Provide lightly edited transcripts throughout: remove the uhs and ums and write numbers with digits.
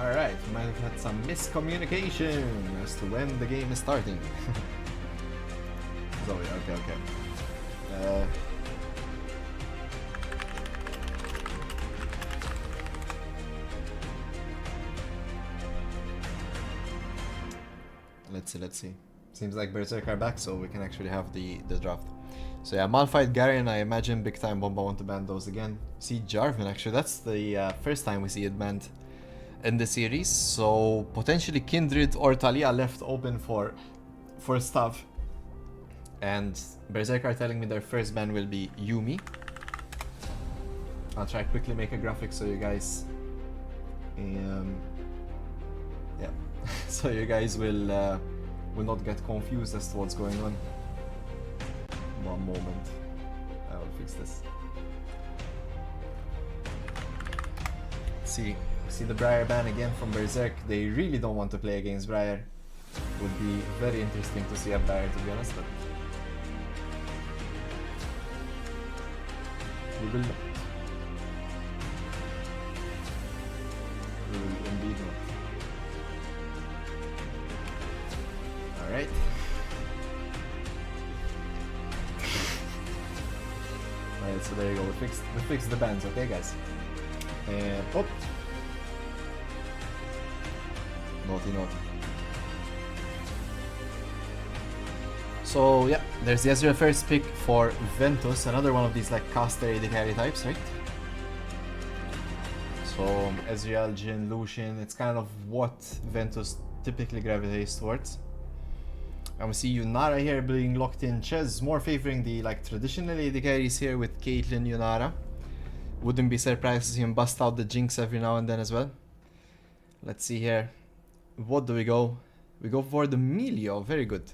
Alright, we might have had some miscommunication as to when the game is starting. Zoe, okay. Let's see. Seems like Berserk are back, so we can actually have the draft. So yeah, Malphite, Garen, I imagine Bigtimebomba want to ban those again. See Jarvan, actually, that's the first time we see it banned in the series. So potentially Kindred or Talia left open for stuff. And Berserk are telling me their first ban will be Yuumi. I'll try quickly make a graphic so you guys... yeah. So you guys will not get confused as to what's going on. One moment. I will fix this. See the Briar ban again from Berserk. They really don't want to play against Briar. Would be very interesting to see a Briar, to be honest, but we will not. We will indeed not. Alright. Alright, so there you go. We fixed the bans, okay guys? Oh! Naughty. So yeah, there's the Ezreal first pick for Ventus, another one of these like caster AD carry types, right? So Ezreal, Jhin, Lucian, it's kind of what Ventus typically gravitates towards. And we see Yunara here being locked in. Ches more favoring the like traditional AD carries here with Caitlyn, Yunara. Wouldn't be surprised to see him bust out the Jinx every now and then as well. Let's see here. What do we go? We go for the Melio, very good.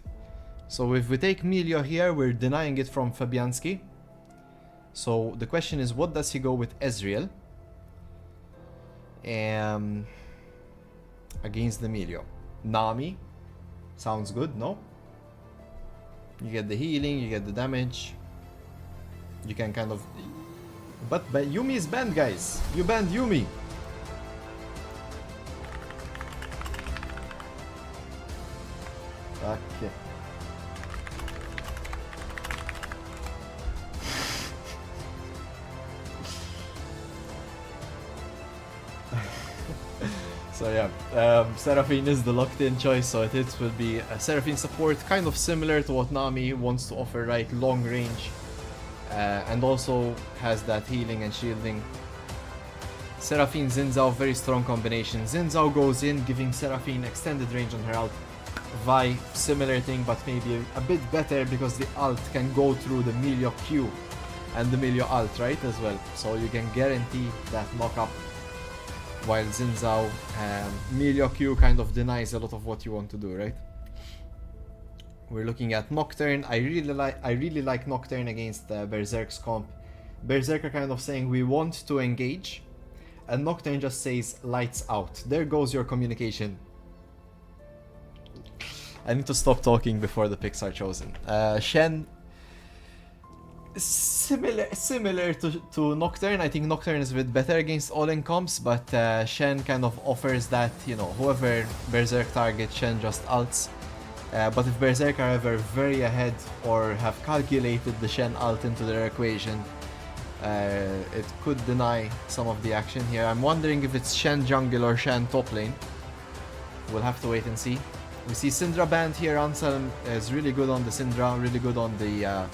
So if we take Melio here, we're denying it from Fabianski. So the question is, what does he go with Ezreal? Against the Melio. Nami. Sounds good, no? You get the healing, you get the damage. You can kind of... But Yuumi is banned, guys. You banned Yuumi. Okay. So yeah, Seraphine is the locked-in choice, so it will be a Seraphine support, kind of similar to what Nami wants to offer, right? Long range, and also has that healing and shielding. Seraphine, Xin Zhao, very strong combination. Xin Zhao goes in, giving Seraphine extended range on her ult. Vi, similar thing, but maybe a bit better because the ult can go through the Melio Q and the Melio ult, right, as well. So you can guarantee that knock-up. While Xin Zhao, Melio Q kind of denies a lot of what you want to do, right? We're looking at Nocturne. I really like Nocturne against Berserk's comp. Berserk are kind of saying we want to engage, and Nocturne just says lights out. There goes your communication. I need to stop talking before the picks are chosen. Shen, similar to Nocturne. I think Nocturne is a bit better against all-in comps, but Shen kind of offers that, you know, whoever Berserk targets, Shen just ults. But if Berserk are ever very ahead or have calculated the Shen ult into their equation, it could deny some of the action here. I'm wondering if it's Shen jungle or Shen top lane. We'll have to wait and see. We see Syndra banned here. Anselm is really good on the Syndra, really good on the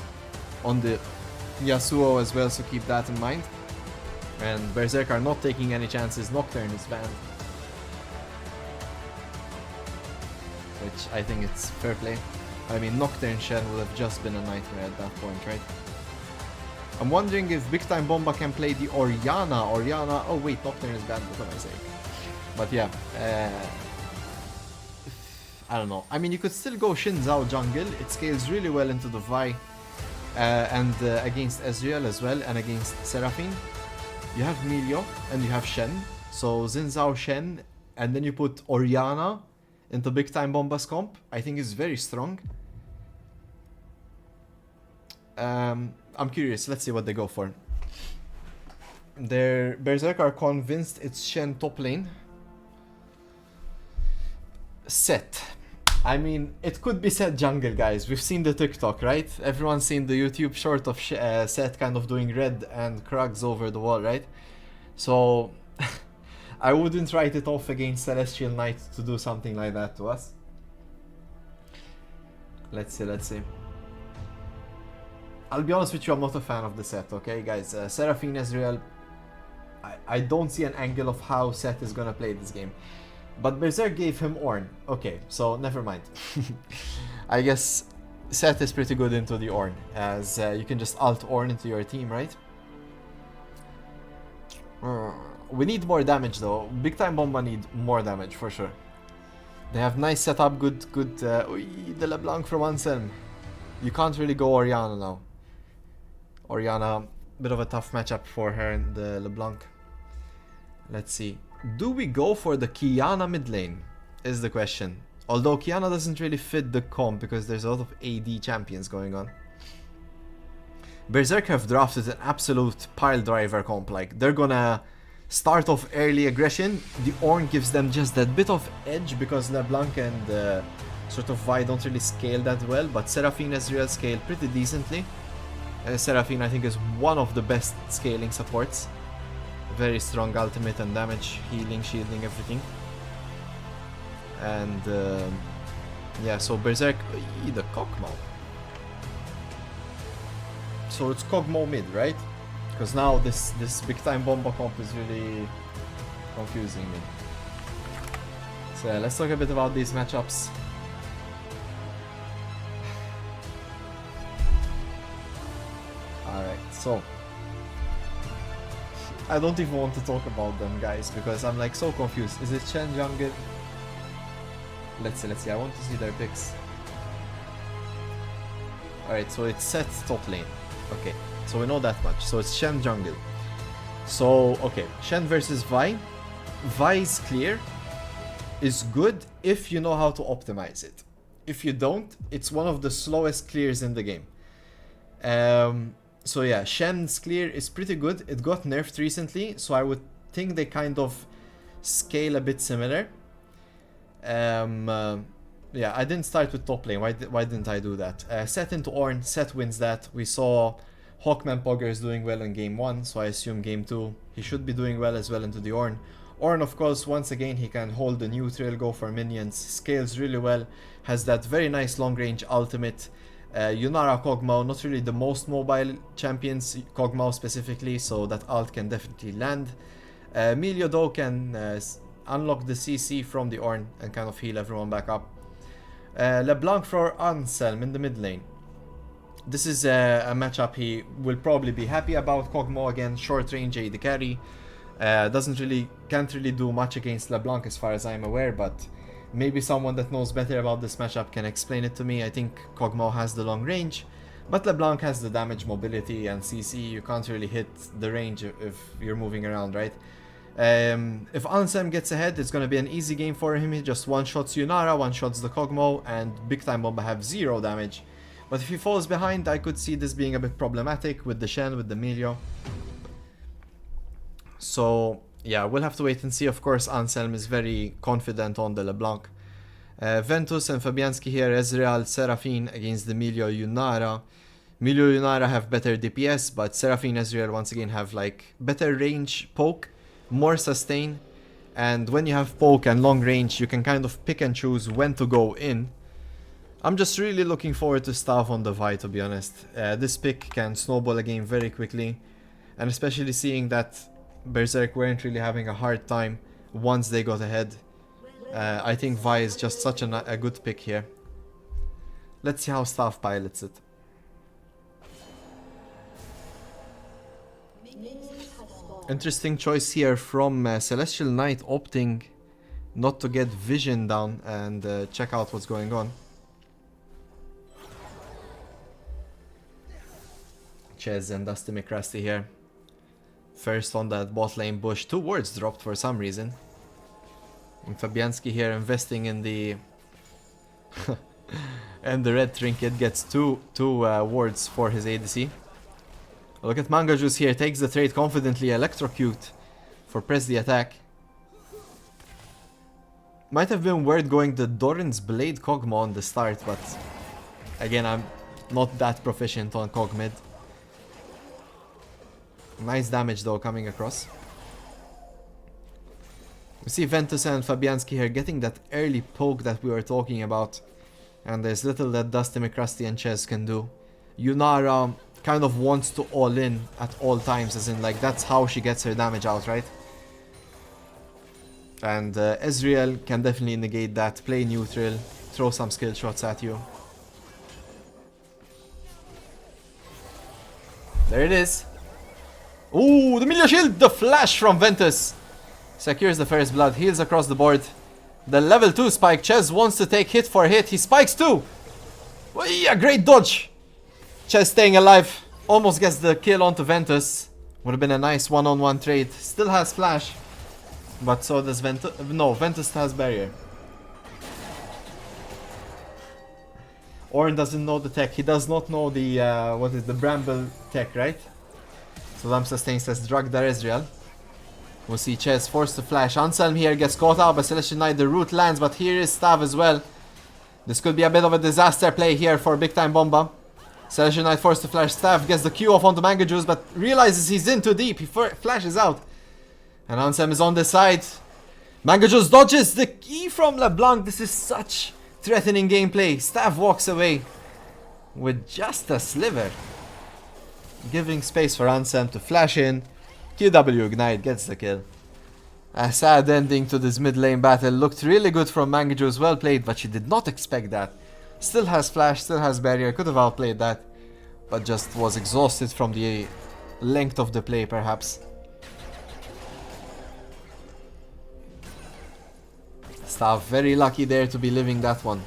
Yasuo as well, so keep that in mind. And Berserk are not taking any chances. Nocturne is banned, which I think it's fair play. I mean, Nocturne Shen would have just been a nightmare at that point, right? I'm wondering if Bigtimebomba can play the Orianna. Oh wait, Nocturne is banned, what am I saying? But yeah, I don't know. I mean, you could still go Xin Zhao jungle. It scales really well into the Vi. And against Ezreal as well, and against Seraphine. You have Melio, and you have Shen. So Xin Zhao, Shen, and then you put Orianna into Bigtimebomba's comp. I think is very strong. I'm curious, let's see what they go for. Their Berserk are convinced it's Shen top lane. Set. I mean, it could be Set jungle, guys. We've seen the TikTok, right? Everyone's seen the YouTube short of Set kind of doing red and Krugs over the wall, right? So, I wouldn't write it off against Celestial Knight to do something like that to us. Let's see, let's see. I'll be honest with you, I'm not a fan of the Set, okay, guys? Seraphine Ezreal, I don't see an angle of how Set is gonna play this game. But Berserk gave him Ornn. Okay, so never mind. I guess Set is pretty good into the Ornn, as you can just alt Ornn into your team, right? We need more damage though. Bigtimebomba need more damage for sure. They have nice setup, good. The LeBlanc from Anselm. You can't really go Orianna now. Orianna, bit of a tough matchup for her in the LeBlanc. Let's see. Do we go for the Qiyana mid lane? Is the question. Although Qiyana doesn't really fit the comp because there's a lot of AD champions going on. Berserk have drafted an absolute pile driver comp. Like, they're gonna start off early aggression. The Ornn gives them just that bit of edge because LeBlanc and sort of Vi don't really scale that well. But Seraphine Ezreal scale pretty decently. Seraphine, I think, is one of the best scaling supports. Very strong ultimate and damage, healing, shielding, everything. And yeah, so Berserk, the Kog'Maw. So it's Kog'Maw mid, right? Because now this Bigtimebomba comp is really confusing me. So yeah, let's talk a bit about these matchups. Alright, so I don't even want to talk about them, guys, because I'm like so confused. Is it Shen jungle? Let's see, I want to see their picks. Alright, so it's Set top lane. Okay, so we know that much. So it's Shen jungle. So, okay, Shen versus Vi. Vi's clear is good if you know how to optimize it. If you don't, it's one of the slowest clears in the game. So yeah, Shen's clear is pretty good. It got nerfed recently, so I would think they kind of scale a bit similar. Yeah, I didn't start with top lane. Why didn't I do that? Set into Ornn. Set wins that. We saw Hawkman Poggers doing well in game 1, so I assume game 2 he should be doing well as well into the Ornn. Ornn, of course, once again, he can hold the neutral, go for minions, scales really well, has that very nice long range ultimate. Yunara Kog'Maw, not really the most mobile champions, Kog'Maw specifically, so that ult can definitely land. Milio though can unlock the CC from the Ornn and kind of heal everyone back up. LeBlanc for Anselm in the mid lane. This is a matchup he will probably be happy about. Kog'Maw again, short range AD carry. Can't really do much against LeBlanc as far as I'm aware, but maybe someone that knows better about this matchup can explain it to me. I think Kog'Maw has the long range, but LeBlanc has the damage, mobility, and CC. You can't really hit the range if you're moving around, right? If Anselm gets ahead, it's going to be an easy game for him. He just one-shots Yunara, one-shots the Kog'Maw, and Bigtimebomba have 0 damage. But if he falls behind, I could see this being a bit problematic with the Shen, with the Milio. So yeah, we'll have to wait and see. Of course, Anselm is very confident on the LeBlanc. Ventus and Fabianski here, Ezreal, Seraphine against the Milio Yunara. Milio Yunara have better DPS, but Seraphine Ezreal once again have like better range poke, more sustain, and when you have poke and long range, you can kind of pick and choose when to go in. I'm just really looking forward to stuff on the Vi, to be honest. This pick can snowball a game very quickly, and especially seeing that Berserk weren't really having a hard time once they got ahead. I think Vi is just such a good pick here. Let's see how Staff pilots it. Interesting choice here from Celestial Knight, opting not to get Vision down and check out what's going on. Ches and Dusty McCrasty here. First on that bot lane bush. 2 wards dropped for some reason. And Fabianski here investing in the... and the red trinket gets two wards for his ADC. Look at Manga Juice here. Takes the trade confidently. Electrocute for press the attack. Might have been worth going the Doran's Blade Kog'Maw on the start, but again, I'm not that proficient on Kog mid. Nice damage though coming across. We see Ventus and Fabianski here getting that early poke that we were talking about. And there's little that Dusty McCrusty and Ches can do. Yunara kind of wants to all in at all times, as in like that's how she gets her damage out, right? And Ezreal can definitely negate that, play neutral, throw some skill shots at you. There it is. Ooh, the Millia Shield, the flash from Ventus. Secures the first blood, heals across the board. The level 2 spike, Ches wants to take hit for hit, he spikes too. Oh, yeah, great dodge. Ches staying alive, almost gets the kill onto Ventus. Would have been a nice one-on-one trade. Still has flash, but so does Ventus. No, Ventus has barrier. Ornn doesn't know the tech, he does not know the, what is the Bramble tech, right? So Lamb Sustain says, drug the Ezreal. We'll see Ches forced to flash. Anselm here gets caught out by Celestial Knight. The root lands, but here is Stav as well. This could be a bit of a disaster play here for Bigtimebomba. Celestial Knight forced to flash. Stav gets the Q off onto Mango Juice, but realizes he's in too deep. He flashes out. And Anselm is on the side. Mango Juice dodges the E from LeBlanc. This is such threatening gameplay. Stav walks away with just a sliver, giving space for Anselm to flash in. QW Ignite gets the kill. A sad ending to this mid lane battle. Looked really good from Mango Juice, well played, but she did not expect that. Still has flash, still has barrier, could have outplayed that, but just was exhausted from the length of the play perhaps. Stav very lucky there to be living that one.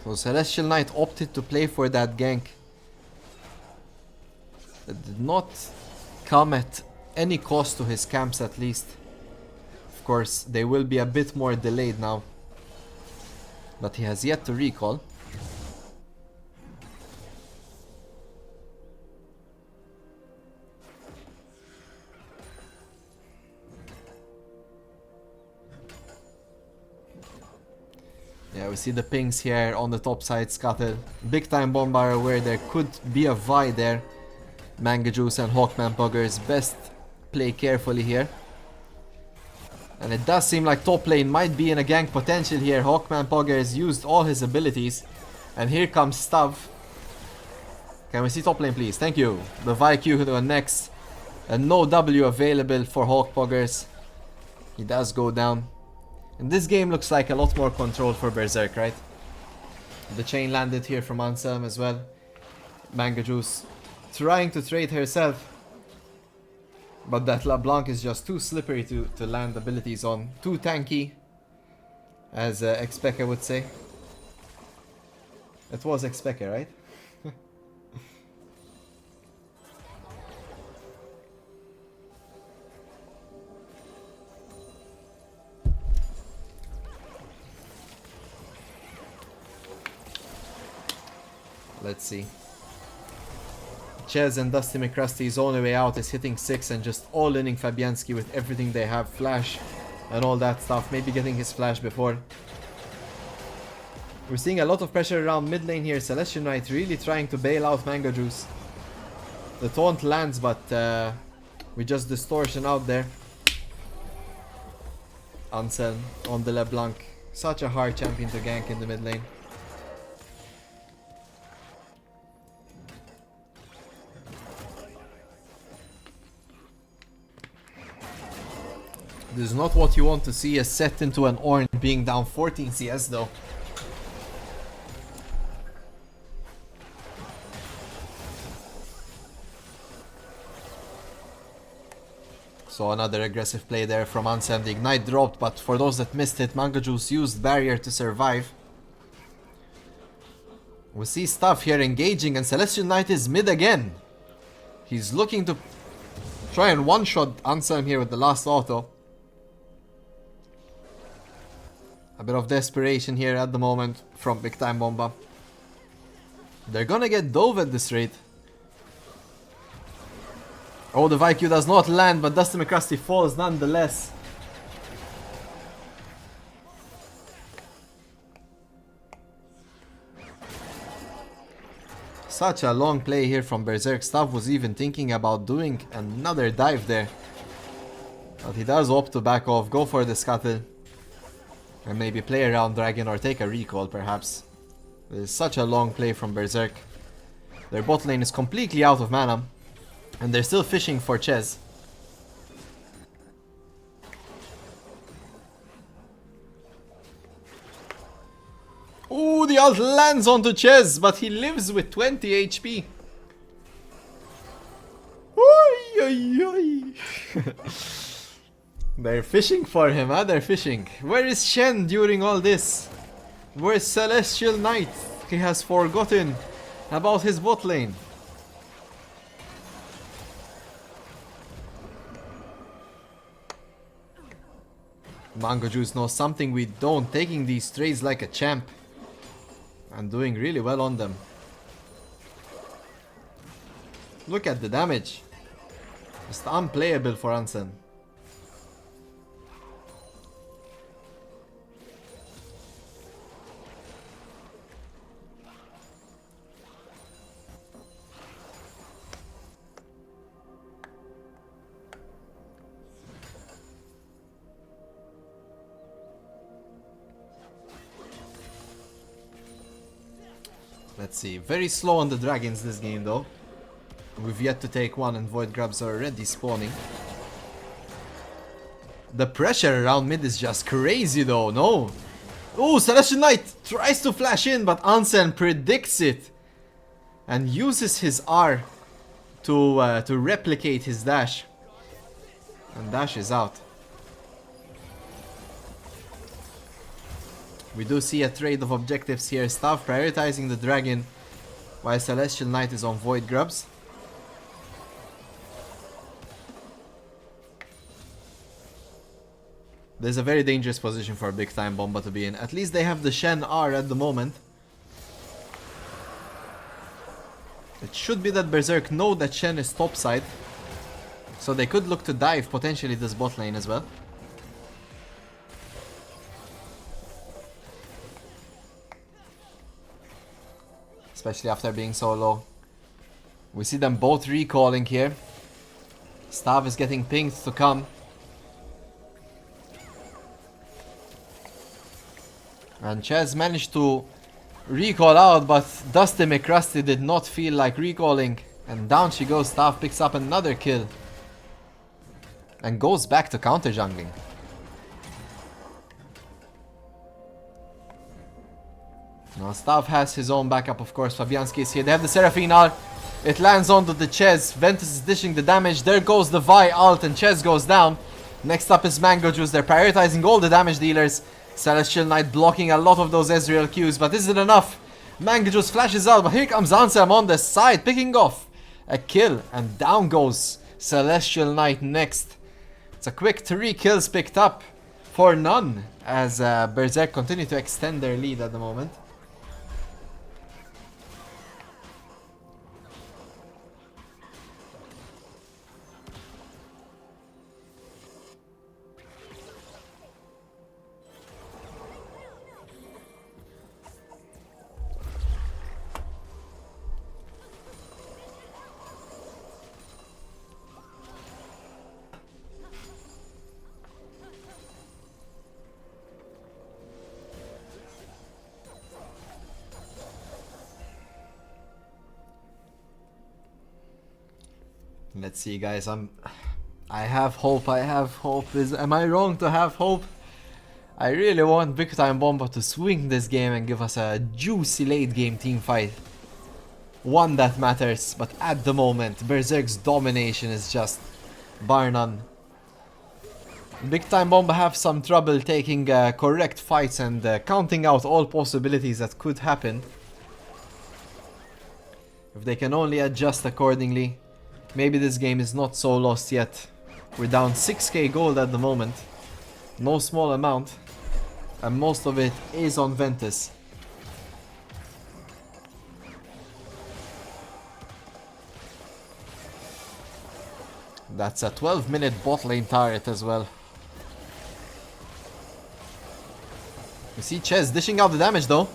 So Celestial Knight opted to play for that gank. It did not come at any cost to his camps at least. Of course, they will be a bit more delayed now. But he has yet to recall. Yeah, we see the pings here on the top side, Scuttle. Bigtimebomba are aware there could be a Vi there. Mango Juice and Hawkman Buggers best play carefully here. And it does seem like top lane might be in a gank potential here. Hawkman Buggers used all his abilities. And here comes Stav. Can we see top lane please? Thank you. The Vi Q to next. And no W available for Hawk Buggers. He does go down. And this game looks like a lot more control for Berserk, right? The chain landed here from Anselm as well. Mango Juice trying to trade herself. But that LeBlanc is just too slippery to land abilities on. Too tanky, as Xpeka would say. It was Xpeka, right? Let's see. Ches and Dusty McCrusty's only way out is hitting 6 and just all-inning Fabianski with everything they have. Flash and all that stuff. Maybe getting his flash before. We're seeing a lot of pressure around mid lane here. Celestial Knight really trying to bail out Mango Juice. The taunt lands, but we just distortion out there. Anselm on the LeBlanc. Such a hard champion to gank in the mid lane. This is not what you want to see as set into an Ornn being down 14 CS though. So another aggressive play there from Anselm. The Ignite dropped, but for those that missed it, Mango Juice used barrier to survive. We see stuff here engaging and Celestial Knight is mid again. He's looking to Try and one-shot Anselm here with the last auto. A bit of desperation here at the moment from Bigtimebomba. They're gonna get dove at this rate. Oh, the VQ does not land, but Dusty McCrusty falls nonetheless. Such a long play here from Berserk. Stav was even thinking about doing another dive there. But he does opt to back off, go for the scuttle. And maybe play around Dragon or take a recall perhaps. This is such a long play from Berserk. Their bot lane is completely out of mana. And they're still fishing for Ches. Ooh, the ult lands onto Ches, but he lives with 20 HP. Oy, oy, oy. They're fishing for him, huh? They're fishing. Where is Shen during all this? Where's Celestial Knight? He has forgotten about his bot lane. Mango Juice knows something we don't, taking these trades like a champ. And doing really well on them. Look at the damage. Just unplayable for Ansem. Let's see, very slow on the dragons this game though. We've yet to take one and void grubs are already spawning. The pressure around mid is just crazy though, no? Oh, Celestial Knight tries to flash in, but Ansem predicts it. And uses his R to replicate his dash. And dash is out. We do see a trade of objectives here. Staff prioritizing the dragon while Celestial Knight is on void grubs. There's a very dangerous position for Bigtimebomba to be in. At least they have the Shen R at the moment. It should be that Berserk know that Shen is topside. So they could look to dive potentially this bot lane as well. Especially after being so low. We see them both recalling here. Stav is getting pinged to come. And Ches managed to recall out, but Dusty McCrusty did not feel like recalling. And down she goes. Stav picks up another kill. And goes back to counter jungling. Now Stav has his own backup, of course. Fabianski is here. They have the Seraphine ult. It lands onto the Ches. Ventus is dishing the damage. There goes the Vi ult and Ches goes down. Next up is Mango Juice. They're prioritizing all the damage dealers. Celestial Knight blocking a lot of those Ezreal Qs, but is it enough? Mango Juice flashes out, but here comes Ansem on the side, picking off a kill. And down goes Celestial Knight next. It's a quick 3 kills picked up for none as Berserk continue to extend their lead at the moment. Let's see, guys. I have hope. Am I wrong to have hope? I really want Bigtimebomba to swing this game and give us a juicy late game team fight. One that matters, but at the moment, Berserk's domination is just bar none. Bigtimebomba have some trouble taking correct fights and counting out all possibilities that could happen. If they can only adjust accordingly. Maybe this game is not so lost yet. We're down 6k gold at the moment. No small amount. And most of it is on Ventus. That's a 12-minute bot lane turret as well. You see Ches dishing out the damage though.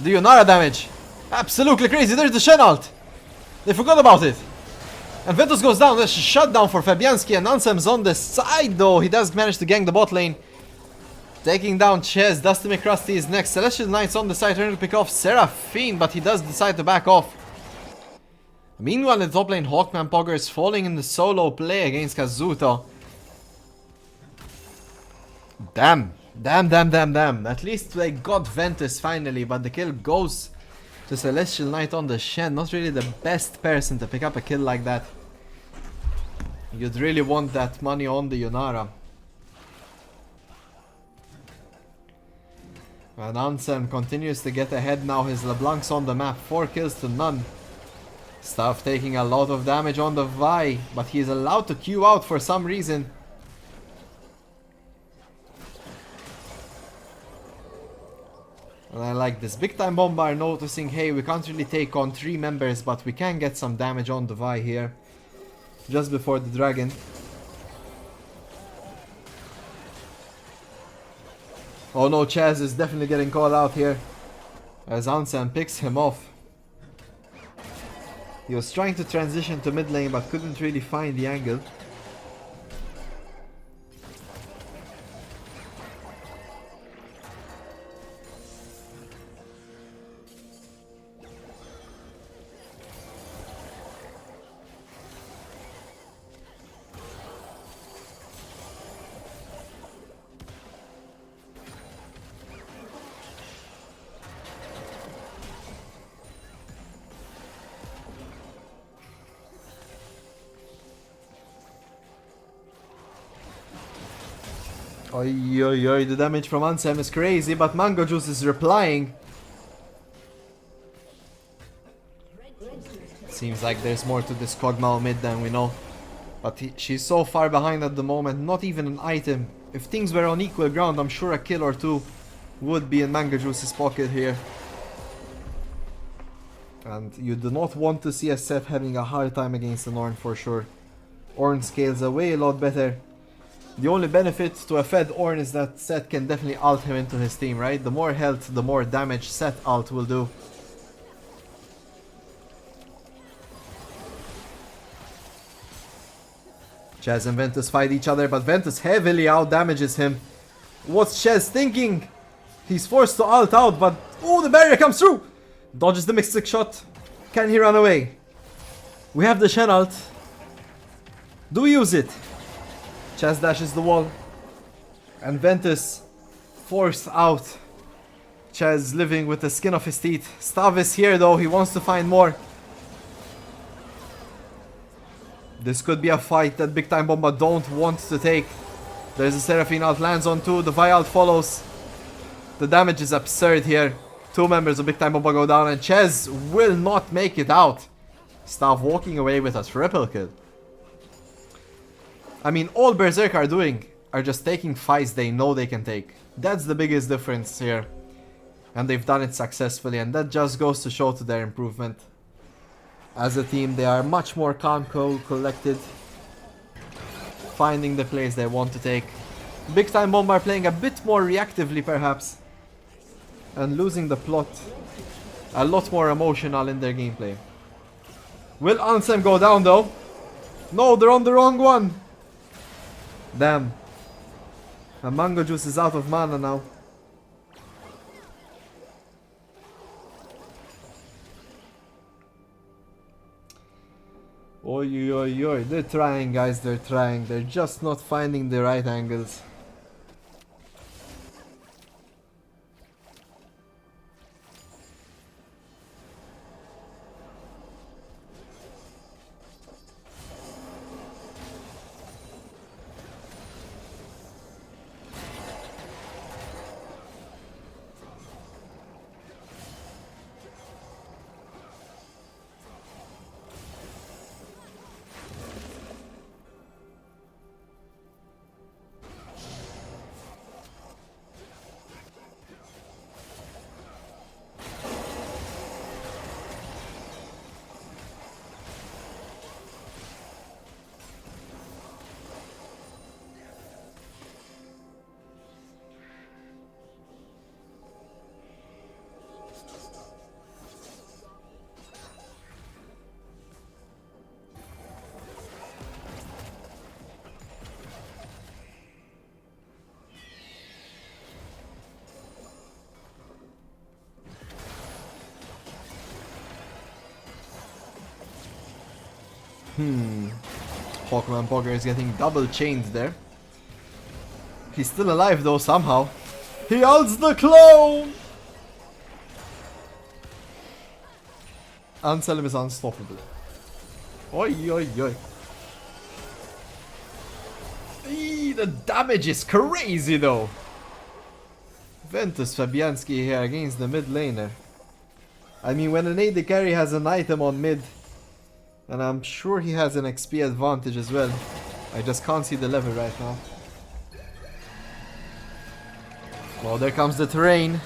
The Yonara damage. Absolutely crazy. There's the Shen ult. They forgot about it. And Ventus goes down. There's a shutdown for Fabianski. And Ansem's on the side though. He does manage to gank the bot lane. Taking down Ches. Dusty McCrusty is next. Celestial Knights on the side trying to pick off Seraphine. But he does decide to back off. Meanwhile in the top lane, Hawkman Pogger is falling in the solo play against Kazuto. Damn. Damn. At least they got Ventus finally, but the kill goes to Celestial Knight on the Shen. Not really the best person to pick up a kill like that. You'd really want that money on the Yonara. And Ansem continues to get ahead now. His LeBlanc's on the map. 4 kills to none. Staff taking a lot of damage on the Vi, but he is allowed to queue out for some reason. And I like this. Bigtimebomba are noticing, hey, we can't really take on 3 members, but we can get some damage on the Vi here. Just before the dragon. Oh no, Chaz is definitely getting called out here. As Ansem picks him off. He was trying to transition to mid lane but couldn't really find the angle. Oi, oi, oi, the damage from Ansem is crazy, but Mango Juice is replying. Seems like there's more to this Kog'Maw mid than we know. But she's so far behind at the moment, not even an item. If things were on equal ground, I'm sure a kill or 2 would be in Mango Juice's pocket here. And you do not want to see a Seth having a hard time against an Ornn for sure. Ornn scales away a lot better. The only benefit to a fed Ornn is that Seth can definitely ult him into his team, right? The more health, the more damage Seth ult will do. Chaz and Ventus fight each other, but Ventus heavily out damages him. What's Chaz thinking? He's forced to ult out, but oh, the barrier comes through! Dodges the Mystic Shot. Can he run away? We have the Shen ult. Do we use it? Chaz dashes the wall. And Ventus forced out. Chaz living with the skin of his teeth. Stav is here though, he wants to find more. This could be a fight that Bigtimebomba don't want to take. There's a Seraphine ult, lands on 2, the Vi ult follows. The damage is absurd here. 2 members of Bigtimebomba go down and Chaz will not make it out. Stav walking away with a triple kill. I mean, all Berserk are doing are just taking fights they know they can take. That's the biggest difference here. And they've done it successfully, and that just goes to show to their improvement. As a team, they are much more calm, cool, collected. Finding the plays they want to take. Bigtimebomba are playing a bit more reactively perhaps. And losing the plot. A lot more emotional in their gameplay. Will Ansem go down though? No, they're on the wrong one. Damn. And Mango Juice is out of mana now. Oi, oi, oi. They're trying, guys. They're trying. They're just not finding the right angles. Pokemon Bogger is getting double chained there. He's still alive though somehow. He holds the clone! Anselm is unstoppable. Oi oi oi. Eee, the damage is crazy though. Ventus Fabianski here against the mid laner. I mean, when an AD carry has an item on mid, and I'm sure he has an XP advantage as well. I just can't see the level right now. Well, there comes the terrain.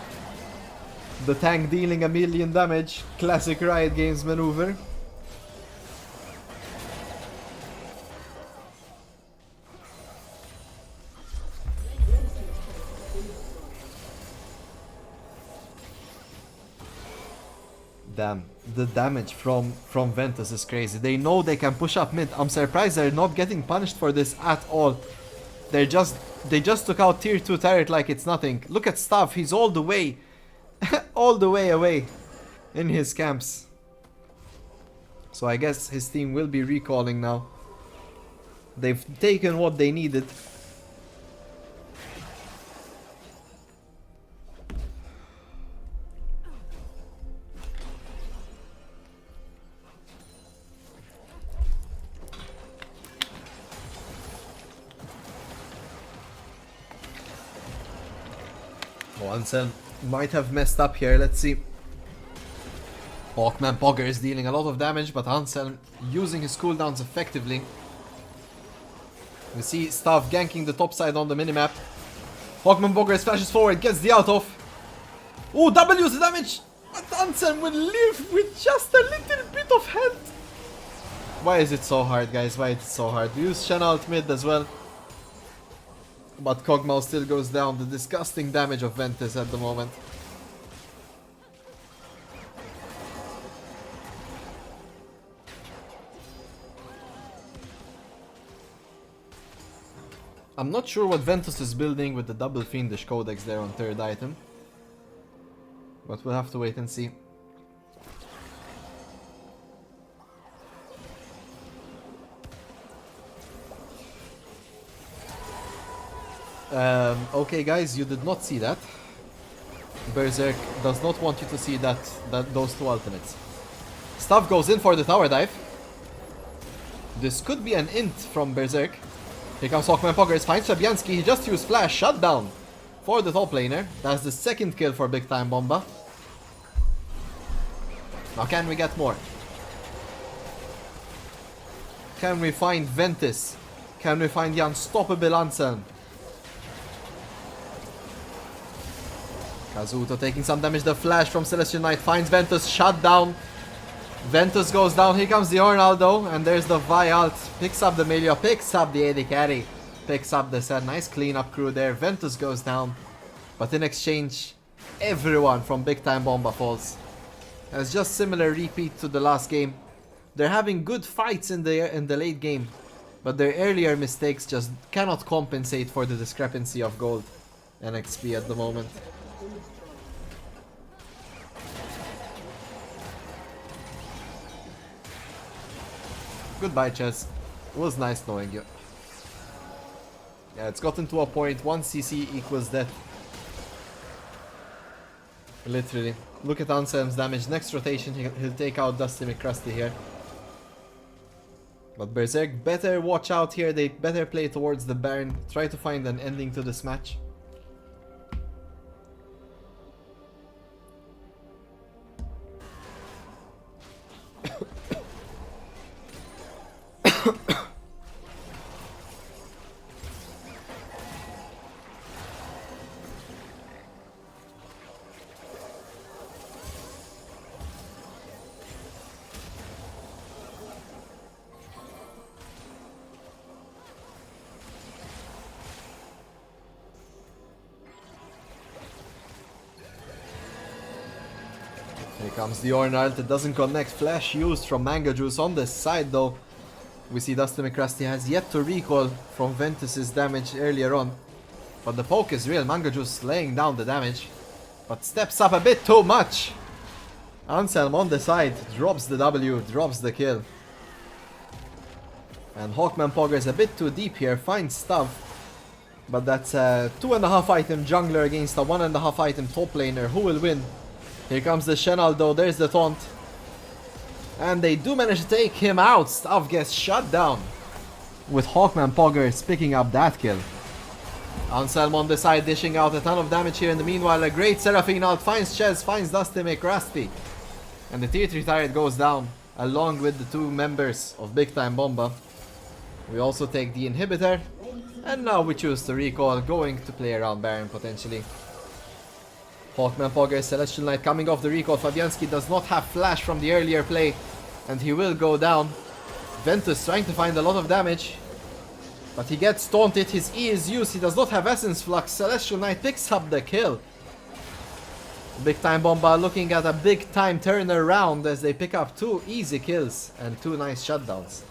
The tank dealing 1,000,000 damage. Classic Riot Games maneuver. Damn, the damage from Ventus is crazy. They know they can push up mid. I'm surprised they're not getting punished for this at all. They just took out tier 2 turret like it's nothing. Look at Stav, he's all the way all the way away in his camps. So I guess his team will be recalling now. They've taken what they needed. Anselm might have messed up here, let's see. Hawkman Bogger is dealing a lot of damage, but Anselm using his cooldowns effectively. We see Stav ganking the top side on the minimap. Hawkman Bogger flashes forward, gets the out of. Oh, W's the damage! But Anselm will live with just a little bit of health. Why is it so hard, guys? Why is it so hard? We use Shen ult mid as well. But Kog'Maw still goes down. The disgusting damage of Ventus at the moment. I'm not sure what Ventus is building with the double Fiendish Codex there on third item. But we'll have to wait and see. Okay guys, you did not see that. Berserk does not want you to see those two ultimates. Stav goes in for the tower dive. This could be an int from Berserk. Here comes Hawkman Poggers, finds Fabianski, he just used flash, shutdown for the top laner. That's the second kill for Bigtimebomba. Now can we get more? Can we find Ventus? Can we find the unstoppable Anselm? Kazuto taking some damage. The flash from Celestial Knight finds Ventus, shut down. Ventus goes down. Here comes the Ornaldo, and there's the Vi ult. Picks up the Melio, picks up the AD carry, picks up the set. Nice cleanup crew there. Ventus goes down, but in exchange, everyone from Bigtimebomba falls. It's just similar repeat to the last game. They're having good fights in the late game, but their earlier mistakes just cannot compensate for the discrepancy of gold and XP at the moment. Goodbye, Chess. It was nice knowing you. Yeah, it's gotten to a point 1 CC equals death. Literally. Look at Anselm's damage. Next rotation he'll take out Dusty McCrusty here. But Berserk better watch out here. They better play towards the Baron. Try to find an ending to this match. Here comes the Ornalt, it doesn't connect. Flash used from Mango Juice on this side though. We see Dusty McCrusty has yet to recall from Ventus's damage earlier on. But the poke is real. Mango Juice laying down the damage, but steps up a bit too much. Anselm on the side, drops the W, drops the kill. And Hawkman Pogger is a bit too deep here, finds stuff. But that's a 2.5 item jungler against a 1.5 item top laner. Who will win? Here comes the Shenal though, there's the taunt. And they do manage to take him out. Stuff gets shut down. With Hawkman Pogger picking up that kill. Anselm on the side dishing out a ton of damage here. In the meanwhile, a great Seraphine ult finds Ches, finds Dust to make Rasty. And the tier 3 turret goes down, along with the 2 members of Bigtimebomba. We also take the inhibitor. And now we choose to recall, going to play around Baron potentially. Hawkman Pogger, Celestial Knight coming off the recall. Fabianski does not have flash from the earlier play. And he will go down. Ventus trying to find a lot of damage. But he gets taunted, his E is used, he does not have Essence Flux. Celestial Knight picks up the kill. Bigtimebomba looking at a big time turnaround as they pick up 2 easy kills and 2 nice shutdowns.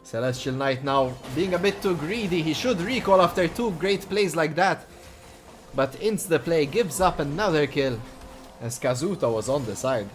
Celestial Knight now being a bit too greedy, he should recall after 2 great plays like that. But insta-play gives up another kill as Kazuta was on the side.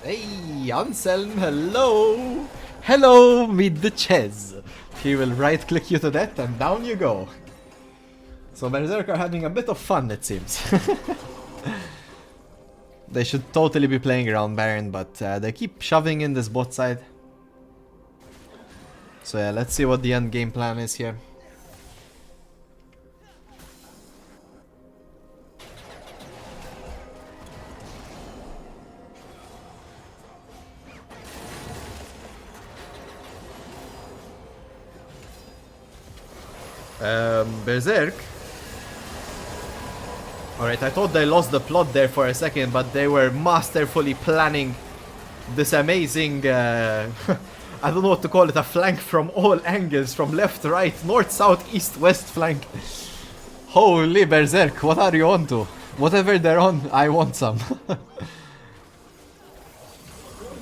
Hey, Anselm, hello! Hello, meet the Ches. He will right click you to death and down you go. So Berserk are having a bit of fun, it seems. They should totally be playing around Baron, but they keep shoving in this bot side. So yeah, let's see what the end game plan is here. Berserk. Alright, I thought they lost the plot there for a second, but they were masterfully planning this amazing, I don't know what to call it, a flank from all angles, from left, right, north, south, east, west flank. Holy Berserk, what are you on to? Whatever they're on, I want some.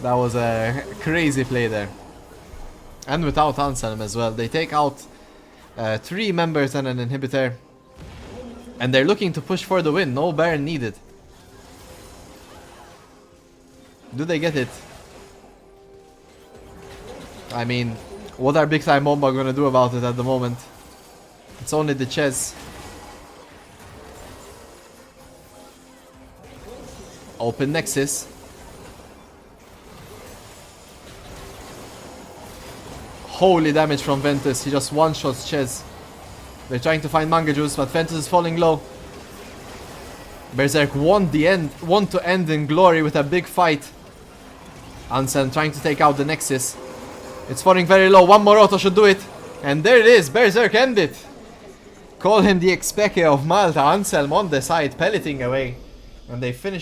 That was a crazy play there. And without Anselm as well. They take out 3 members and an inhibitor. And they're looking to push for the win. No Baron needed. Do they get it? I mean, what are Bigtimebomba gonna do about it at the moment? It's only the Ches. Open Nexus. Holy damage from Ventus. He just one-shots Ches. They're trying to find Manga Juice, but Ventus is falling low. Berserk want to end in glory with a big fight. Anselm trying to take out the Nexus. It's falling very low. One more auto should do it. And there it is. Berserk end it. Call him the Expeke of Malta. Anselm on the side, pelleting away. And they finish it.